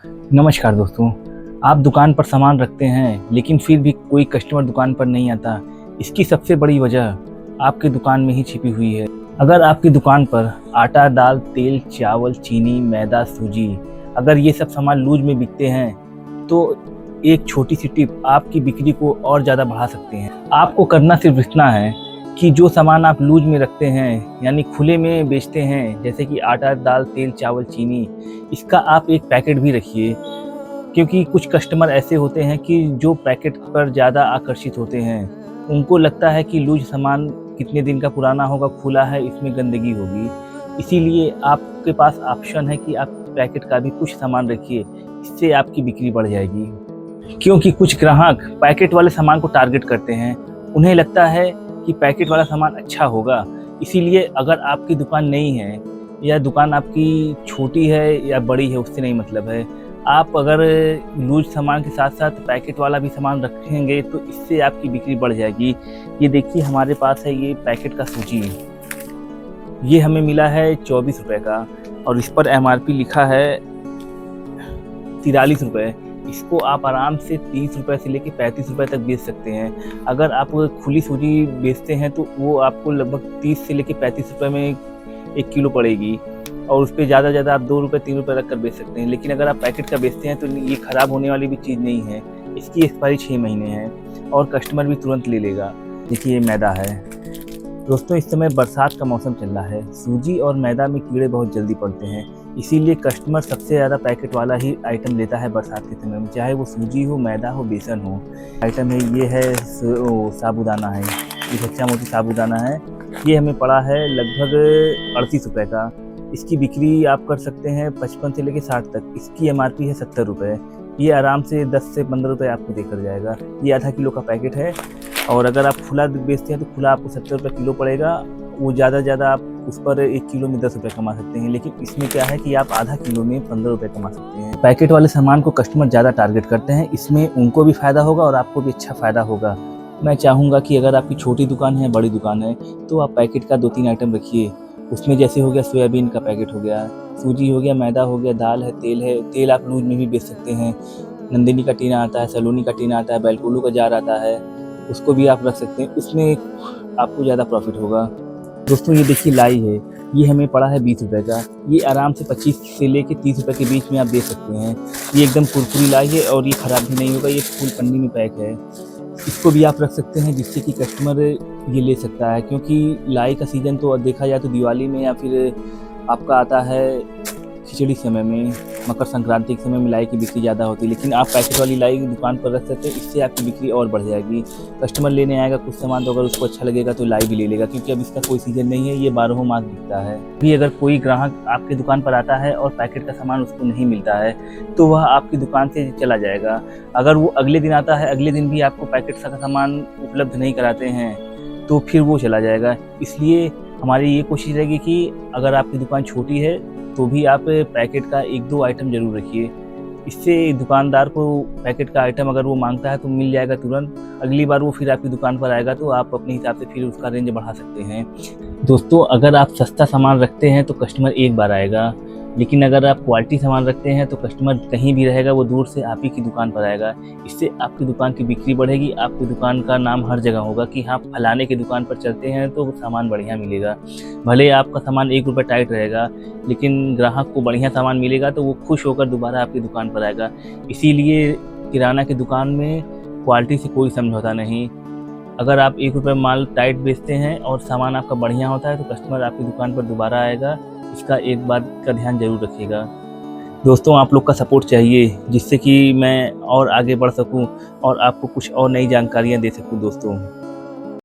नमस्कार दोस्तों। आप दुकान पर सामान रखते हैं लेकिन फिर भी कोई कस्टमर दुकान पर नहीं आता। इसकी सबसे बड़ी वजह आपकी दुकान में ही छिपी हुई है। अगर आपकी दुकान पर आटा, दाल, तेल, चावल, चीनी, मैदा, सूजी, अगर ये सब सामान लूज में बिकते हैं तो एक छोटी सी टिप आपकी बिक्री को और ज़्यादा बढ़ा सकते हैं। आपको करना सिर्फ इतना है कि जो सामान आप लूज में रखते हैं यानी खुले में बेचते हैं, जैसे कि आटा, दाल, तेल, चावल, चीनी, इसका आप एक पैकेट भी रखिए। क्योंकि कुछ कस्टमर ऐसे होते हैं कि जो पैकेट पर ज़्यादा आकर्षित होते हैं। उनको लगता है कि लूज सामान कितने दिन का पुराना होगा, खुला है, इसमें गंदगी होगी। इसीलिए आपके पास ऑप्शन है कि आप पैकेट का भी कुछ सामान रखिए, इससे आपकी बिक्री बढ़ जाएगी। क्योंकि कुछ ग्राहक पैकेट वाले सामान को टारगेट करते हैं। उन्हें लगता है कि पैकेट वाला सामान अच्छा होगा। इसीलिए अगर आपकी दुकान नई है या दुकान आपकी छोटी है या बड़ी है, उससे नहीं मतलब है। आप अगर लूज सामान के साथ साथ पैकेट वाला भी सामान रखेंगे तो इससे आपकी बिक्री बढ़ जाएगी। ये देखिए हमारे पास है ये पैकेट का सूजी, ये हमें मिला है 24 रुपये का और इस पर MRP लिखा है 43 रुपये। इसको आप आराम से 30 रुपये से लेकर 35 रुपये तक बेच सकते हैं। अगर आप खुली सूजी बेचते हैं तो वो आपको लगभग 30 से लेकर 35 रुपये में 1 किलो पड़ेगी और उस पर ज़्यादा आप 2 रुपये 3 रुपये रख कर बेच सकते हैं। लेकिन अगर आप पैकेट का बेचते हैं तो ये ख़राब होने वाली भी चीज़ नहीं है। इसकी एक्सपायरी 6 महीने है और कस्टमर भी तुरंत ले लेगा। देखिए ये मैदा है दोस्तों, इस समय बरसात का मौसम चल रहा है। सूजी और मैदा में कीड़े बहुत जल्दी पड़ते हैं, इसीलिए कस्टमर सबसे ज़्यादा पैकेट वाला ही आइटम लेता है बरसात के समय में, चाहे वो सूजी हो, मैदा हो, बेसन हो। आइटम है ये है साबूदाना है, ये कच्चा मोटी साबूदाना है। ये हमें पड़ा है लगभग 38 रुपये का। इसकी बिक्री आप कर सकते हैं 55 से लेकर 60 तक। इसकी MRP है 70 रुपये। ये आराम से 10 से 15 रुपये आपको देकर जाएगा। ये आधा किलो का पैकेट है और अगर आप खुला बेचते हैं तो खुला आपको 70 रुपये किलो पड़ेगा। वो ज़्यादा आप उस पर 1 किलो में 10 रुपये कमा सकते हैं, लेकिन इसमें क्या है कि आप आधा किलो में 15 रुपये कमा सकते हैं। पैकेट वाले सामान को कस्टमर ज़्यादा टारगेट करते हैं, इसमें उनको भी फ़ायदा होगा और आपको भी अच्छा फ़ायदा होगा। मैं चाहूँगा कि अगर आपकी छोटी दुकान है, बड़ी दुकान है, तो आप पैकेट का 2-3 आइटम रखिए। उसमें जैसे हो गया सोयाबीन का पैकेट हो गया, सूजी हो गया, मैदा हो गया, दाल है, तेल है। तेल आप लूज में भी बेच सकते हैं। नंदिनी का टीना आता है, सलोनी का टीना आता है, बैलकुलू का जार आता है, उसको भी आप रख सकते हैं। उसमें आपको ज़्यादा प्रॉफिट होगा। दोस्तों ये देखिए लाई है, ये हमें पड़ा है 20 रुपये का। ये आराम से 25 से लेकर 30 रुपये के बीच में आप दे सकते हैं। ये एकदम कुरकुरी लाई है और ये ख़राब भी नहीं होगा। ये फुल पन्नी में पैक है। इसको भी आप रख सकते हैं जिससे कि कस्टमर ये ले सकता है। क्योंकि लाई का सीज़न तो देखा जाए तो दिवाली में या फिर आपका आता है खिचड़ी समय में, मकर संक्रांति के समय में लाई की बिक्री ज़्यादा होती है। लेकिन आप पैकेट वाली लाई दुकान पर रख सकते हैं, इससे आपकी बिक्री और बढ़ जाएगी। कस्टमर लेने आएगा कुछ सामान तो अगर उसको अच्छा लगेगा तो लाई भी ले लेगा, क्योंकि अब इसका कोई सीज़न नहीं है, ये 12 मास बिकता है। भी अगर कोई ग्राहक आपकी दुकान पर आता है और पैकेट का सामान उसको नहीं मिलता है तो वह आपकी दुकान से चला जाएगा। अगर वो अगले दिन आता है, अगले दिन भी आपको पैकेट का सामान उपलब्ध नहीं कराते हैं तो फिर वो चला जाएगा। इसलिए हमारी ये कोशिश रहेगी कि अगर आपकी दुकान छोटी है तो भी आप पैकेट का 1-2 आइटम ज़रूर रखिए। इससे दुकानदार को पैकेट का आइटम अगर वो मांगता है तो मिल जाएगा तुरंत। अगली बार वो फिर आपकी दुकान पर आएगा तो आप अपने हिसाब से फिर उसका रेंज बढ़ा सकते हैं। दोस्तों अगर आप सस्ता सामान रखते हैं तो कस्टमर एक बार आएगा, लेकिन अगर आप क्वालिटी सामान रखते हैं तो कस्टमर कहीं भी रहेगा, वो दूर से आप ही की दुकान पर आएगा। इससे आपकी दुकान की बिक्री बढ़ेगी, आपकी दुकान का नाम हर जगह होगा कि हाँ फलाने की दुकान पर चलते हैं तो सामान बढ़िया मिलेगा। भले आपका सामान 1 रुपये टाइट रहेगा, लेकिन ग्राहक को बढ़िया सामान मिलेगा तो वो खुश होकर दोबारा आपकी दुकान पर आएगा। इसीलिए किराना की दुकान में क्वालिटी से कोई समझौता नहीं। अगर आप 1 रुपये माल टाइट बेचते हैं और सामान आपका बढ़िया होता है तो कस्टमर आपकी दुकान पर दोबारा आएगा। इसका एक बात का ध्यान जरूर रखिएगा। दोस्तों आप लोग का सपोर्ट चाहिए जिससे कि मैं और आगे बढ़ सकूं और आपको कुछ और नई जानकारियां दे सकूं दोस्तों।